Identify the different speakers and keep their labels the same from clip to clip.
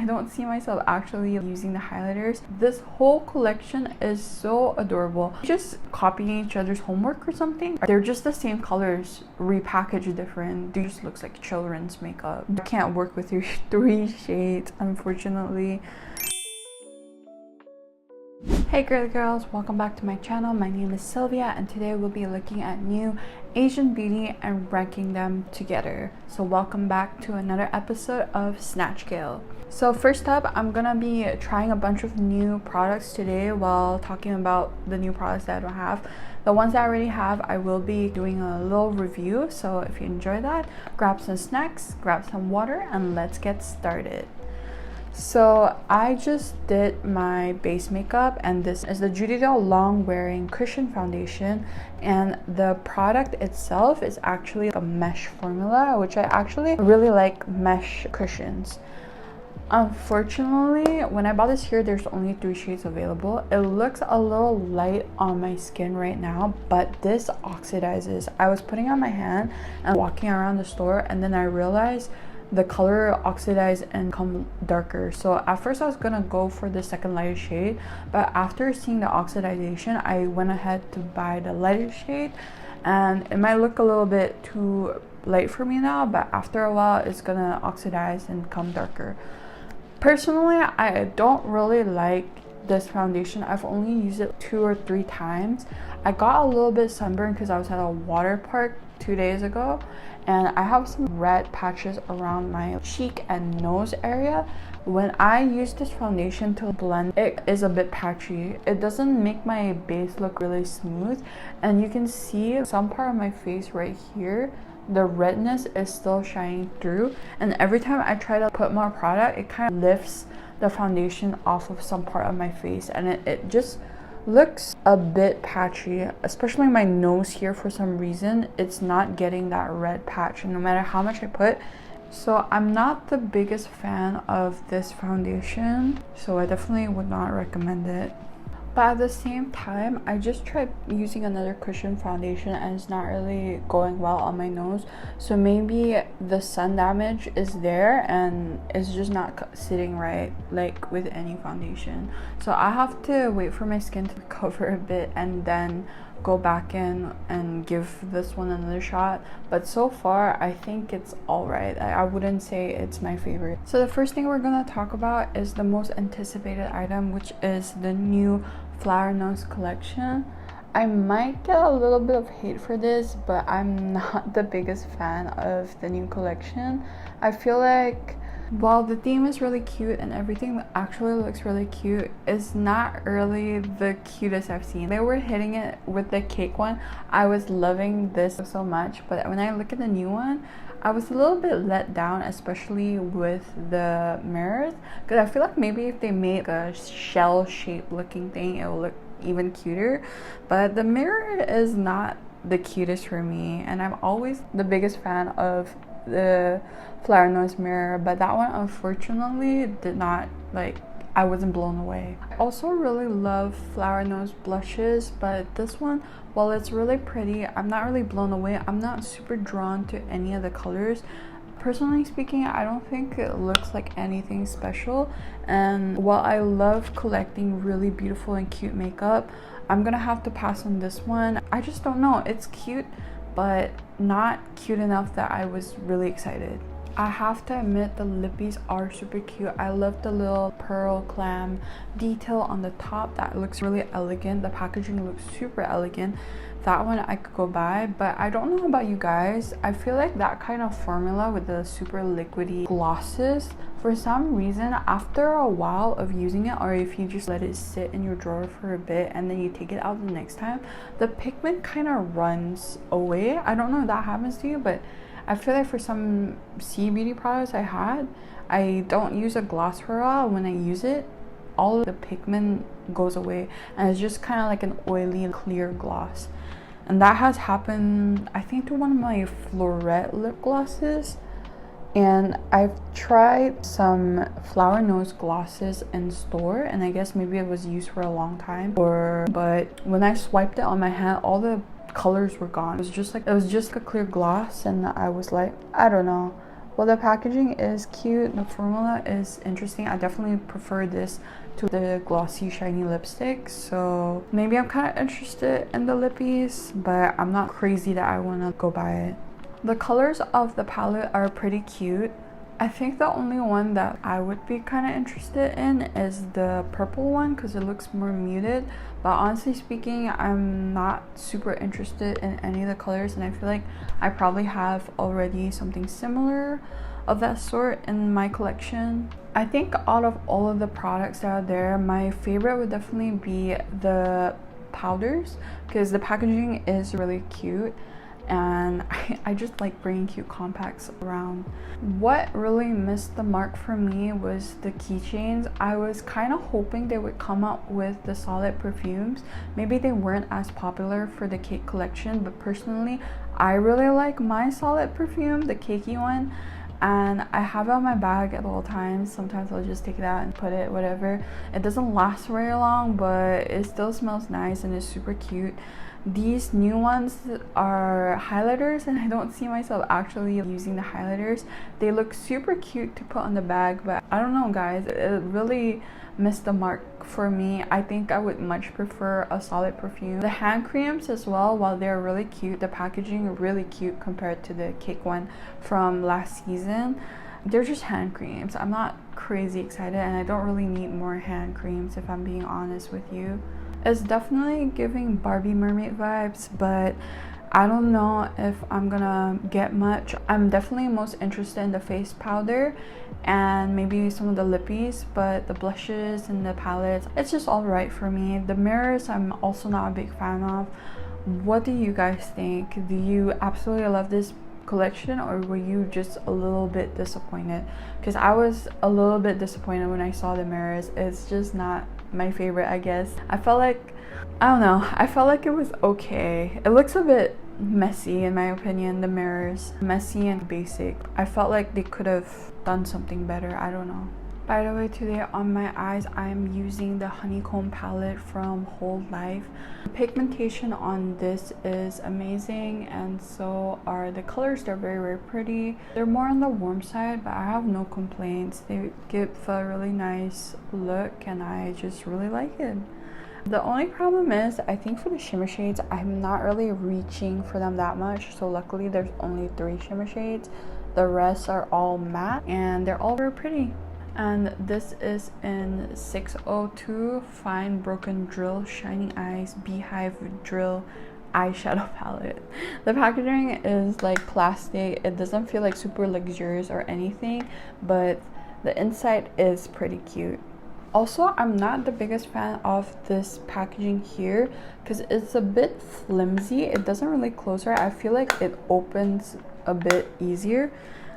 Speaker 1: I don't see myself actually using the highlighters. This whole collection is so adorable. Just copying each other's homework or something. They're just the same colors, repackaged different. It just looks like children's makeup. I can't work with your 3 shades, unfortunately. Hey girly girls, welcome back to my channel. My name is Sylvia and today we'll be looking at new Asian beauty and ranking them together. So welcome back to another episode of Snatch Gale. So first up, I'm gonna be trying a bunch of new products today while talking about the new products that I don't have. The ones that I already have, I will be doing a little review. So if you enjoy that, grab some snacks, grab some water, and let's get started. So I just did my base makeup, and this is the Judy Long Wearing Cushion Foundation, and the product itself is actually a mesh formula, which I actually really like mesh cushions. Unfortunately, when I bought this here, there's only 3 shades available. It looks a little light on my skin right now, but this oxidizes. I was putting it on my hand and walking around the store, and then I realized the color oxidize and come darker. So at first I was gonna go for the second lighter shade, but after seeing the oxidization, I went ahead to buy the lighter shade, and it might look a little bit too light for me now, but after a while it's gonna oxidize and come darker. Personally, I don't really like this foundation. I've only used it 2 or 3 times. I got a little bit sunburned because I was at a water park 2 days ago, and I have some red patches around my cheek and nose area. When I use this foundation to blend, it is a bit patchy. It doesn't make my base look really smooth, and you can see some part of my face right here, the redness is still shining through, and every time I try to put more product, it kind of lifts the foundation off of some part of my face, and it just looks a bit patchy, especially my nose here. For some reason it's not getting that red patch, and no matter how much I put. So I'm not the biggest fan of this foundation, so I definitely would not recommend it. But at the same time, I just tried using another cushion foundation and it's not really going well on my nose. So maybe the sun damage is there and it's just not sitting right, like with any foundation. So I have to wait for my skin to recover a bit and then go back in and give this one another shot. But so far I think it's all right. I wouldn't say it's my favorite. So the first thing we're gonna talk about is the most anticipated item, which is the new FlowerKnows collection. I might get a little bit of hate for this, but I'm not the biggest fan of the new collection. I feel like while the theme is really cute and everything actually looks really cute, it's not really the cutest I've seen. They were hitting it with the cake one. I was loving this so much, but when I look at the new one, I was a little bit let down, especially with the mirrors, because I feel like maybe if they made a shell shaped looking thing, it will look even cuter. But the mirror is not the cutest for me, and I'm always the biggest fan of the FlowerKnows mirror, but that one unfortunately did not, like, I wasn't blown away. I also really love FlowerKnows blushes, but this one, while it's really pretty, I'm not really blown away. I'm not super drawn to any of the colors. Personally speaking, I don't think it looks like anything special, and while I love collecting really beautiful and cute makeup, I'm gonna have to pass on this one. I just don't know, it's cute but not cute enough that I was really excited. I have to admit, the lippies are super cute. I love the little pearl clam detail on the top. That looks really elegant. The packaging looks super elegant. That one I could go buy, but I don't know about you guys. I feel like that kind of formula with the super liquidy glosses, for some reason, after a while of using it, or if you just let it sit in your drawer for a bit and then you take it out the next time, the pigment kind of runs away. I don't know if that happens to you, but I feel like for some C Beauty products I don't use a gloss for a while. When I use it, all of the pigment goes away and it's just kind of like an oily clear gloss. And that has happened, I think, to one of my Flortte lip glosses. And I've tried some FlowerKnows glosses in store, and I guess maybe it was used for a long time, but when I swiped it on my hand, all the colors were gone. It was just a clear gloss, and I was like, I don't know, Well, the packaging is cute, the formula is interesting. I definitely prefer this to the glossy shiny lipstick, so maybe I'm kind of interested in the lippies, but I'm not crazy that I want to go buy it. The colors of the palette are pretty cute. I think the only one that I would be kind of interested in is the purple one because it looks more muted, but honestly speaking, I'm not super interested in any of the colors, and I feel like I probably have already something similar of that sort in my collection. I think out of all of the products that are there, my favorite would definitely be the powders because the packaging is really cute, and I just like bringing cute compacts around. What really missed the mark for me was the keychains. I was kind of hoping they would come out with the solid perfumes. Maybe they weren't as popular for the cake collection, but personally I really like my solid perfume, the cakey one, and I have it on my bag at all times. Sometimes I'll just take it out and put it, whatever. It doesn't last very long, but it still smells nice and is super cute. These new ones are highlighters, and I don't see myself actually using the highlighters. They look super cute to put on the bag, but I don't know guys, it really missed the mark for me. I think I would much prefer a solid perfume. The hand creams as well, while they're really cute, the packaging is really cute compared to the cake one from last season. They're just hand creams. I'm not crazy excited, and I don't really need more hand creams if I'm being honest with you. It's definitely giving Barbie mermaid vibes, but I don't know if I'm gonna get much. I'm definitely most interested in the face powder and maybe some of the lippies, but the blushes and the palettes, it's just all right for me. The mirrors, I'm also not a big fan of. What do you guys think? Do you absolutely love this collection, or were you just a little bit disappointed? Because I was a little bit disappointed when I saw the mirrors. It's just not my favorite, I guess. I felt like, I don't know, I felt like it was okay. It looks a bit messy in my opinion, the mirrors. Messy and basic. I felt like they could have done something better, I don't know. By the way, today on my eyes, I'm using the Honeycomb palette from Whole Life. The pigmentation on this is amazing, and so are the colors. They're very, very pretty. They're more on the warm side, but I have no complaints. They give a really nice look, and I just really like it. The only problem is, I think for the shimmer shades, I'm not really reaching for them that much. So luckily, there's only 3 shimmer shades. The rest are all matte, and they're all very pretty. And this is in 602 Fine Broken Drill Shiny Eyes Beehive Drill eyeshadow palette. The packaging is like plastic. It doesn't feel like super luxurious or anything, but the inside is pretty cute. Also, I'm not the biggest fan of this packaging here because it's a bit flimsy. It doesn't really close right. I feel like it opens a bit easier.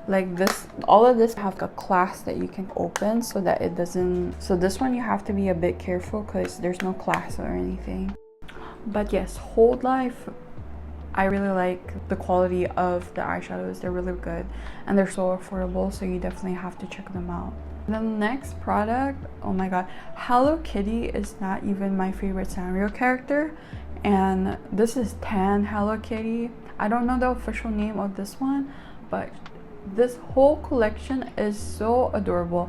Speaker 1: Like this, all of this have a clasp that you can open so that it doesn't, so this one you have to be a bit careful because there's no clasp or anything. But yes, Whole Life, I really like the quality of the eyeshadows. They're really good and they're so affordable, so you definitely have to check them out. The next product, oh my god, Hello Kitty is not even my favorite Sanrio character, and this is Tan Hello Kitty. I don't know the official name of this one, but this whole collection is so adorable.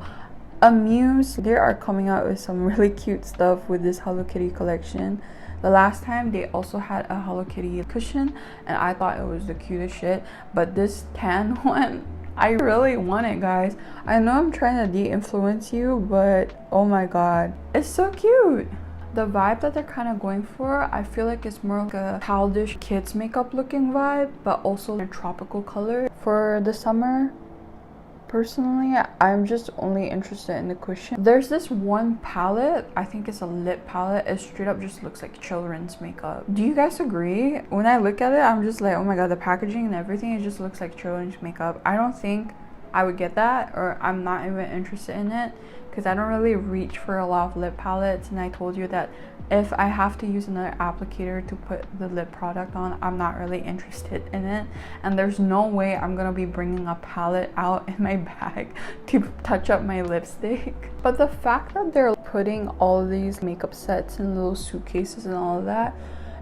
Speaker 1: Amuse, they are coming out with some really cute stuff with this Hello Kitty collection. The last time they also had a Hello Kitty cushion, and I thought it was the cutest shit, but this tan one, I really want it, guys. I know I'm trying to de-influence you, but oh my god, it's so cute. The vibe that they're kind of going for, I feel like it's more like a childish kids makeup looking vibe, but also a tropical color for the summer. Personally, I'm just only interested in the cushion. There's this one palette, I think it's a lip palette. It straight up just looks like children's makeup. Do you guys agree? When I look at it, I'm just like, oh my god, the packaging and everything, it just looks like children's makeup. I don't think I would get that, or I'm not even interested in it, because I don't really reach for a lot of lip palettes, and I told you that if I have to use another applicator to put the lip product on, I'm not really interested in it, and there's no way I'm gonna be bringing a palette out in my bag to touch up my lipstick. But the fact that they're putting all these makeup sets in little suitcases and all of that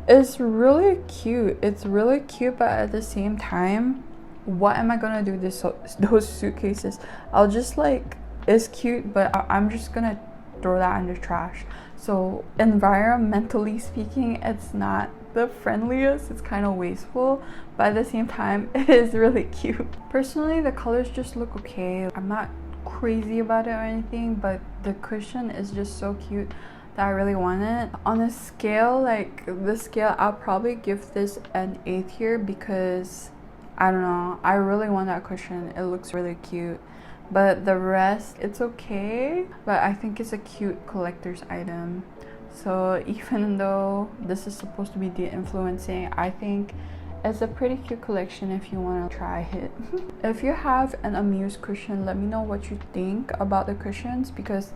Speaker 1: is really cute. It's really cute, but at the same time, what am I gonna do with those suitcases? I'll just like, it's cute, but I'm just gonna throw that in the trash. So environmentally speaking, it's not the friendliest, it's kind of wasteful, but at the same time it is really cute. Personally, the colors just look okay. I'm not crazy about it or anything, but the cushion is just so cute that I really want it. On a scale, like the scale, I'll probably give this an 8 here because I don't know, I really want that cushion. It looks really cute. But the rest, it's okay, but I think it's a cute collector's item. So even though this is supposed to be de-influencing, I think it's a pretty cute collection if you want to try it. If you have an Amuse cushion, let me know what you think about the cushions, because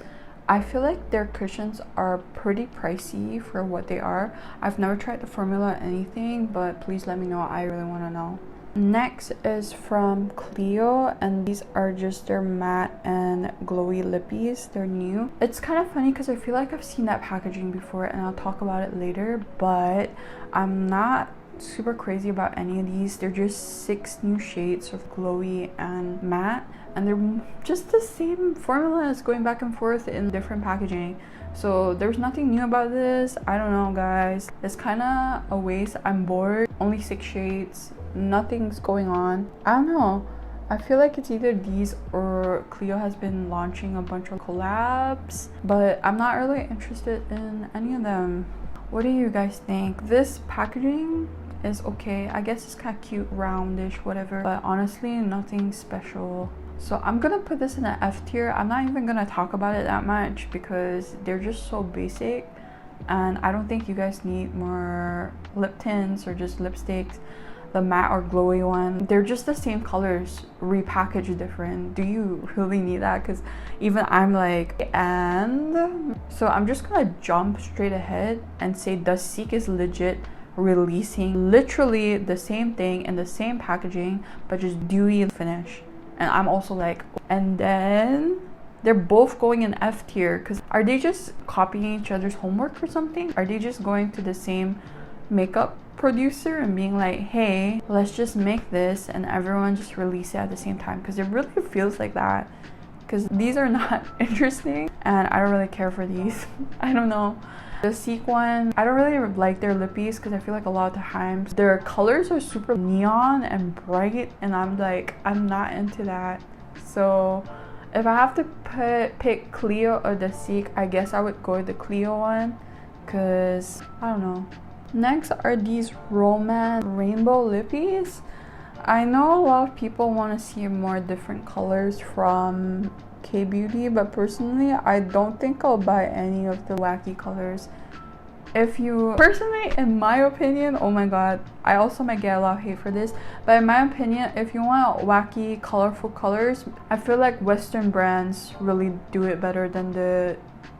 Speaker 1: I feel like their cushions are pretty pricey for what they are. I've never tried the formula or anything, but please let me know. I really want to know. Next is from CLIO, and these are just their matte and glowy lippies. They're new. It's kind of funny because I feel like I've seen that packaging before, and I'll talk about it later, but I'm not super crazy about any of these. They're just 6 new shades of glowy and matte, and they're just the same formula as going back and forth in different packaging. So there's nothing new about this. I don't know, guys. It's kind of a waste. I'm bored. Only 6 shades. Nothing's going on. I don't know. I feel like it's either these or CLIO has been launching a bunch of collabs, but I'm not really interested in any of them. What do you guys think? This packaging is okay. I guess it's kind of cute, roundish, whatever, but honestly, nothing special. So I'm gonna put this in an F tier. I'm not even gonna talk about it that much because they're just so basic, and I don't think you guys need more lip tints or just lipsticks. The matte or glowy one, they're just the same colors repackaged different. Do you really need that? Because even I'm like, and so I'm just gonna jump straight ahead and say the Seek is legit releasing literally the same thing in the same packaging, but just dewy finish. And I'm also like, and then they're both going in F tier, because are they just copying each other's homework or something? Are they just going to the same makeup producer and being like, hey, let's just make this and everyone just release it at the same time? Because it really feels like that, because these are not interesting and I don't really care for these. I don't know. The Seek one, I don't really like their lippies because I feel like a lot of times their colors are super neon and bright, and I'm like, I'm not into that. So if I have to pick CLIO or the Seek, I guess I would go with the CLIO one, because I don't know. Next are these Rom&nd rainbow lippies. I know a lot of people want to see more different colors from K-Beauty, but personally I don't think I'll buy any of the wacky colors. If you personally, in my opinion, oh my god, I also might get a lot of hate for this, but in my opinion, if you want wacky colorful colors, I feel like Western brands really do it better than the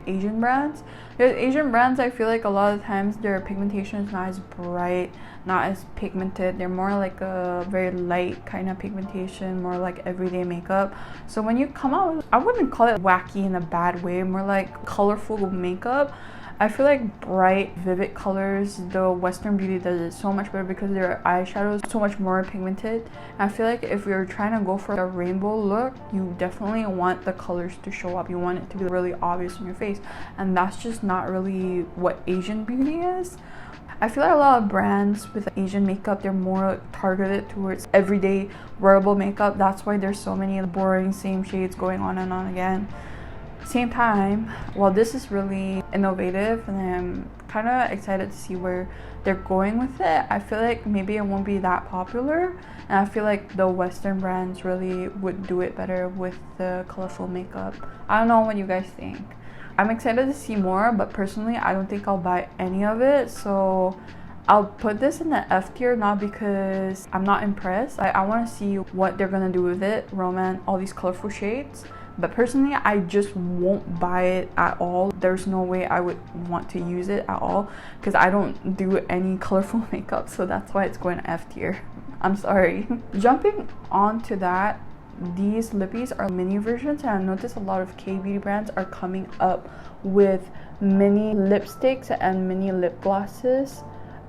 Speaker 1: Asian brands. Because Asian brands, I feel like a lot of times their pigmentation is not as bright, not as pigmented. They're more like a very light kind of pigmentation, more like everyday makeup. So when you come out with, I wouldn't call it wacky in a bad way, more like colorful makeup. I feel like bright, vivid colors, the Western Beauty does it so much better because their eyeshadow is so much more pigmented. And I feel like if you're trying to go for a rainbow look, you definitely want the colors to show up. You want it to be really obvious on your face. And that's just not really what Asian beauty is. I feel like a lot of brands with Asian makeup, they're more targeted towards everyday wearable makeup. That's why there's so many boring same shades going on and on again. Same time, while this is really innovative and I'm kind of excited to see where they're going with it, I feel like maybe it won't be that popular, and I feel like the Western brands really would do it better with the colorful makeup. I don't know what you guys think. I'm excited to see more, but personally I don't think I'll buy any of it, so I'll put this in the F tier, not because I'm not impressed. I want to see what they're gonna do with it, Rom&nd, all these colorful shades. But personally, I just won't buy it at all. There's no way I would want to use it at all because I don't do any colorful makeup, so that's why it's going to F tier. I'm sorry. Jumping on to that, these lippies are mini versions, and I noticed a lot of K-beauty brands are coming up with mini lipsticks and mini lip glosses.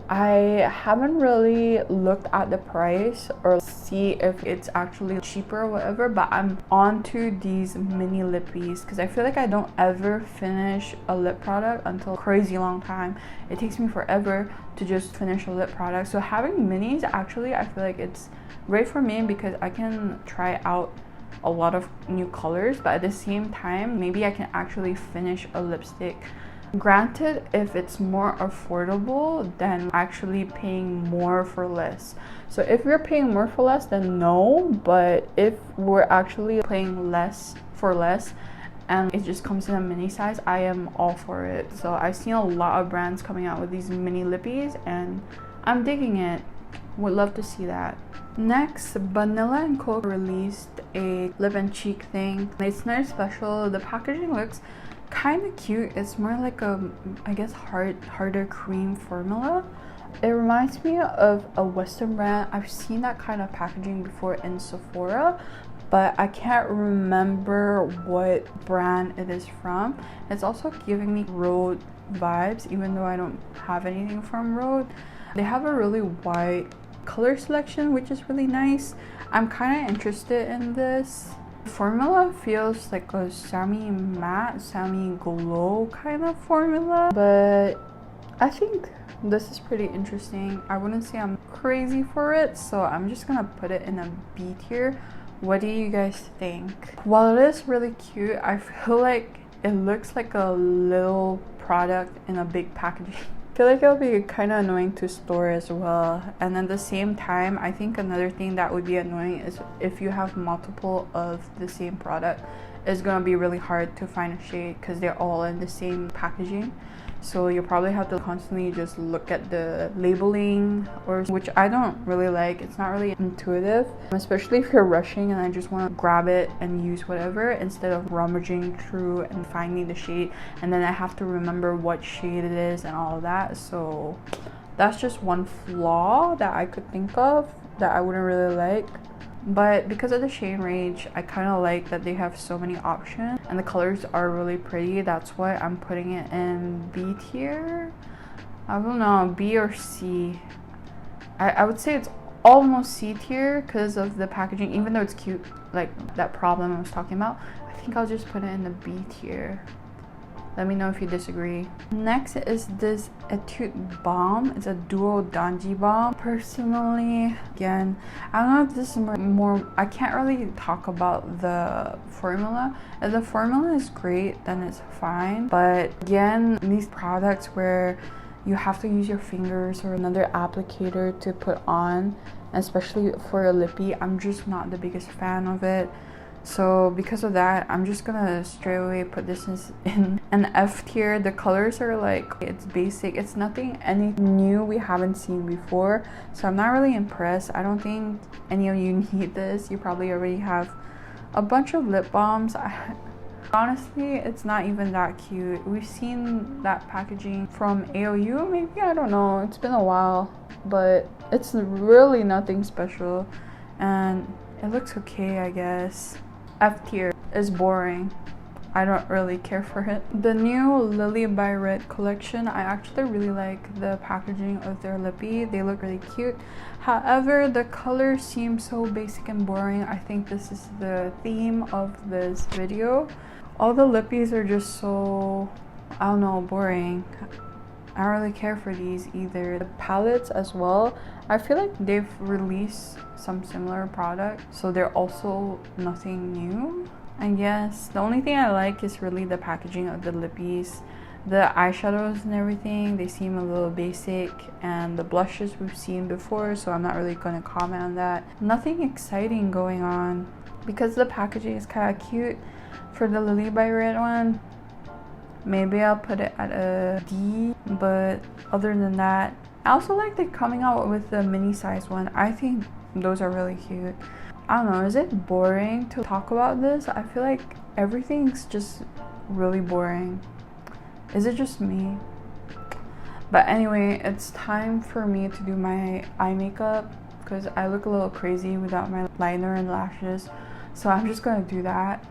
Speaker 1: I haven't really looked at the price or see if it's actually cheaper or whatever, but I'm onto these mini lippies because I feel like I don't ever finish a lip product until a crazy long time. It takes me forever to just finish a lip product. So having minis, actually, I feel like it's great for me because I can try out a lot of new colors, but at the same time, maybe I can actually finish a lipstick. Granted, if it's more affordable than actually paying more for less. So if you're paying more for less, then no. But if we're actually paying less for less and it just comes in a mini size, I am all for it. So I've seen a lot of brands coming out with these mini lippies and I'm digging it. Would love to see that. Next, Banila Co released a lip and cheek thing. It's not special. The packaging looks kind of cute. It's more like a, I guess, harder cream formula. It reminds me of a Western brand. I've seen that kind of packaging before in Sephora, but I can't remember what brand it is from. It's also giving me Rhode vibes, even though I don't have anything from Rhode. They have a really wide color selection, which is really nice. I'm kind of interested in this. Formula feels like a semi-matte, semi-glow kind of formula, but I think this is pretty interesting. I wouldn't say I'm crazy for it, so I'm just gonna put it in a B tier. What do you guys think? While it is really cute, I feel like it looks like a little product in a big packaging. I feel like it'll be kind of annoying to store as well. And at the same time, I think another thing that would be annoying is if you have multiple of the same product, it's gonna be really hard to find a shade because they're all in the same packaging. So you'll probably have to constantly just look at the labeling, or which I don't really like. It's not really intuitive, especially if you're rushing and I just want to grab it and use whatever instead of rummaging through and finding the shade, and then I have to remember what shade it is and all of that. So that's just one flaw that I could think of that I wouldn't really like. But because of the shade range, I kind of like that they have so many options and the colors are really pretty. That's why I'm putting it in B tier. I don't know, B or C. I would say it's almost C tier because of the packaging, even though it's cute, like that problem I was talking about. I think I'll just put it in the B tier. Let me know if you disagree. Next is this Etude balm. It's a duo Dangji balm. Personally, again, I don't know if this is more I can't really talk about the formula. If the formula is great, then it's fine. But again, these products where you have to use your fingers or another applicator to put on, especially for a lippy, I'm just not the biggest fan of it. So because of that, I'm just gonna straight away put this in an F tier. The colors are like, it's basic. It's nothing any new we haven't seen before. So I'm not really impressed. I don't think any of you need this. You probably already have a bunch of lip balms. Honestly, it's not even that cute. We've seen that packaging from AOU, maybe, I don't know. It's been a while, but it's really nothing special. And it looks okay, I guess. F tier is boring. I don't really care for it. The new Lilybyred collection, I actually really like the packaging of their lippy. They look really cute. However, the colors seem so basic and boring. I think this is the theme of this video. All the lippies are just so, I don't know, boring. I don't really care for these either. The palettes as well, I feel like they've released some similar products, so they're also nothing new. I guess the only thing I like is really the packaging of the lippies. The eyeshadows and everything, they seem a little basic, and the blushes we've seen before, so I'm not really going to comment on that. Nothing exciting going on. Because the packaging is kind of cute for the Lilybyred one, maybe I'll put it at a D, but other than that, I also like the coming out with the mini size one. I think those are really cute. I don't know, is it boring to talk about this? I feel like everything's just really boring. Is it just me? But anyway, it's time for me to do my eye makeup because I look a little crazy without my liner and lashes. So I'm just gonna do that.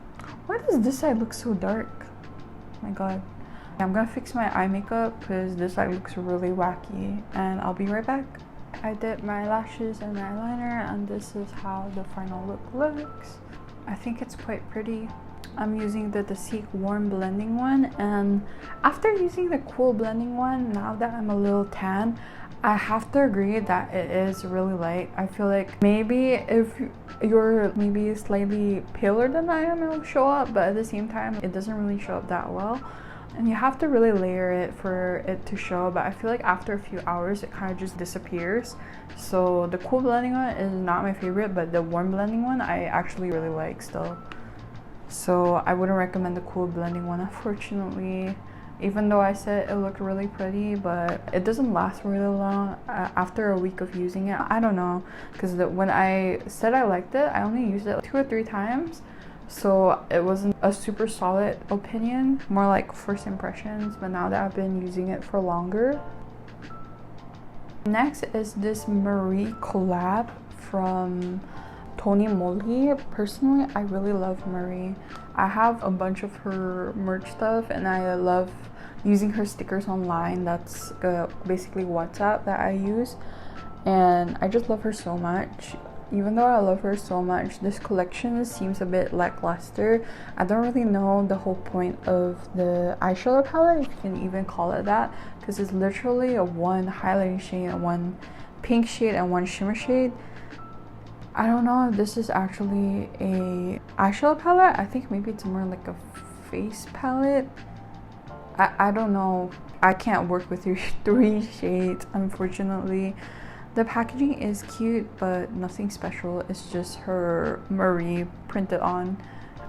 Speaker 1: Why does this side look so dark? Oh my god. I'm gonna fix my eye makeup because this eye looks really wacky, and I'll be right back. I did my lashes and my eyeliner, and this is how the final look looks. I think it's quite pretty. I'm using the Seek Warm Blending one, and after using the Cool Blending one, now that I'm a little tan, I have to agree that it is really light. I feel like maybe if you're maybe slightly paler than I am, it'll show up, but at the same time, it doesn't really show up that well. And you have to really layer it for it to show, but I feel like after a few hours, it kind of just disappears. So the Cool Blending one is not my favorite, but the Warm Blending one, I actually really like still. So I wouldn't recommend the Cool Blending one, unfortunately. Even though I said it looked really pretty, but it doesn't last really long after a week of using it. I don't know, because when I said I liked it, I only used it 2 or 3 times. So it wasn't a super solid opinion, more like first impressions. But now that I've been using it for longer. Next is this Marie collab from Tony Moly. Personally, I really love Marie. I have a bunch of her merch stuff, and I love using her stickers online. That's basically WhatsApp that I use, and I just love her so much. Even though I love her so much, this collection seems a bit lackluster. I don't really know the whole point of the eyeshadow palette, if you can even call it that, because it's literally a one highlighting shade, and one pink shade, and one shimmer shade. I don't know if this is actually a eyeshadow palette. I think maybe it's more like a face palette. I don't know. I can't work with 3 shades, unfortunately. The packaging is cute, but nothing special. It's just her Marie printed on.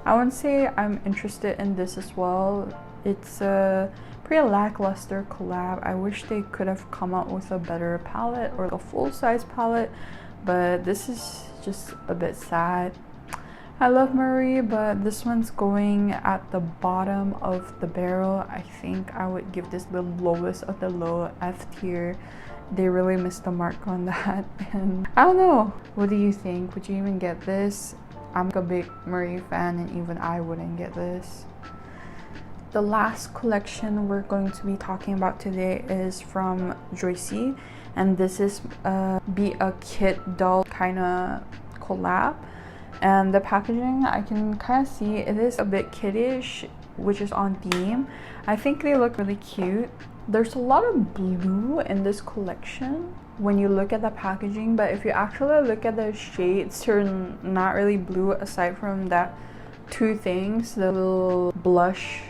Speaker 1: I wouldn't say I'm interested in this as well. It's a pretty lackluster collab. I wish they could have come up with a better palette or a full-size palette, but this is just a bit sad. I love Marie, but this one's going at the bottom of the barrel. I think I would give this the lowest of the low, F tier. They really missed the mark on that, and I don't know. What do you think? Would you even get this? I'm a big Marie fan, and even I wouldn't get this. The last collection we're going to be talking about today is from Joyce, and this is Be a Kid Doll kind of collab. And the packaging, I can kind of see it is a bit kiddish, which is on theme. I think they look really cute. There's a lot of blue in this collection when you look at the packaging, but if you actually look at the shades, they're not really blue aside from that 2 things, the little blush,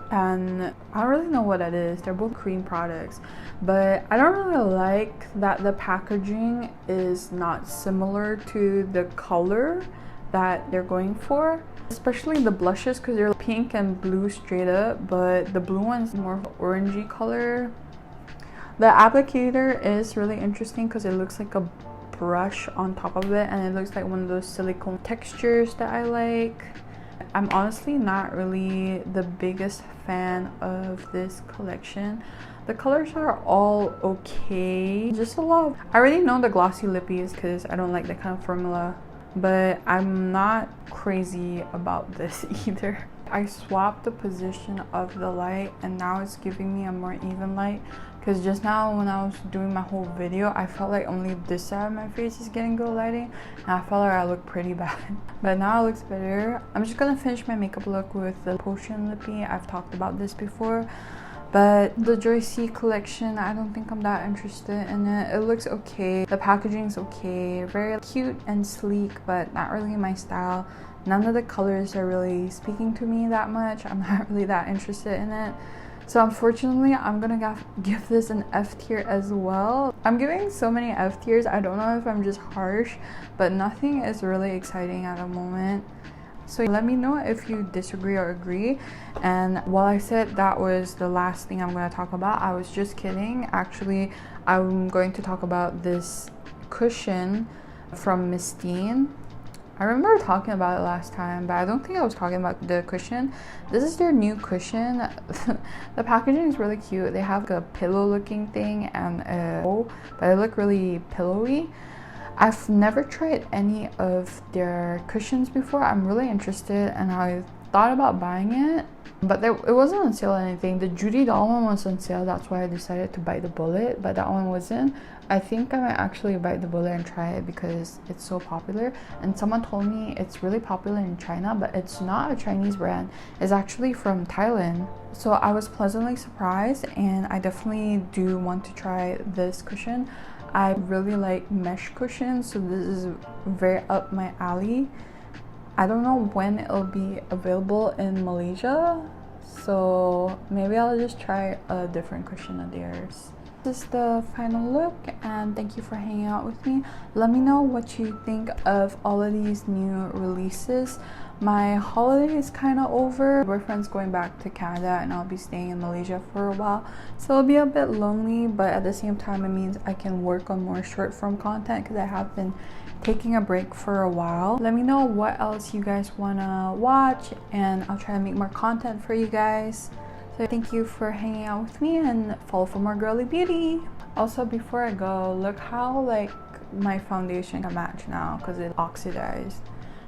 Speaker 1: and I don't really know what that is. They're both cream products, but I don't really like that the packaging is not similar to the color that they're going for, especially the blushes, because they're pink and blue straight up, but the blue one's more orangey color. The applicator is really interesting because it looks like a brush on top of it, and it looks like one of those silicone textures that I like. I'm honestly not really the biggest fan of this collection. The colors are all okay, just a lot. I already know the glossy lippies because I don't like that kind of formula, but I'm not crazy about this either. I swapped the position of the light, and now it's giving me a more even light, because just now when I was doing my whole video, I felt like only this side of my face is getting good lighting, and I felt like I looked pretty bad. But now it looks better. I'm just gonna finish my makeup look with the Potion Lippie. I've talked about this before, but the Joyce collection, I don't think I'm that interested in it. It looks okay. The packaging's okay. Very cute and sleek, but not really my style. None of the colors are really speaking to me that much. I'm not really that interested in it. So unfortunately, I'm gonna give this an F tier as well. I'm giving so many F tiers. I don't know if I'm just harsh, but nothing is really exciting at the moment. So let me know if you disagree or agree. And while I said that was the last thing I'm going to talk about, I was just kidding. Actually, I'm going to talk about this cushion from Mistine. I remember talking about it last time, but I don't think I was talking about the cushion. This is their new cushion. The packaging is really cute. They have a pillow looking thing and but they look really pillowy. I've never tried any of their cushions before. I'm really interested, and I thought about buying it, but it wasn't on sale or anything. The Judy doll one was on sale, that's why I decided to bite the bullet, but that one wasn't. I think I might actually bite the bullet and try it because it's so popular. And someone told me it's really popular in China, but it's not a Chinese brand. It's actually from Thailand. So I was pleasantly surprised, and I definitely do want to try this cushion. I really like mesh cushions, so this is very up my alley. I don't know when it'll be available in Malaysia, so maybe I'll just try a different cushion of theirs. This is the final look, and thank you for hanging out with me. Let me know what you think of all of these new releases. My holiday is kind of over. My boyfriend's going back to Canada and I'll be staying in Malaysia for a while, so it'll be a bit lonely, but at the same time it means I can work on more short form content because I have been taking a break for a while. Let me know what else you guys want to watch, and I'll try to make more content for you guys. So thank you for hanging out with me, and follow for more girly beauty. Also, before I go, look how like my foundation can match now because it oxidized.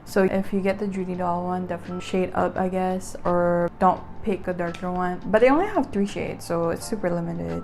Speaker 1: So if you get the Judy doll one, definitely shade up, I guess, or don't pick a darker one. But they only have 3 shades, so it's super limited.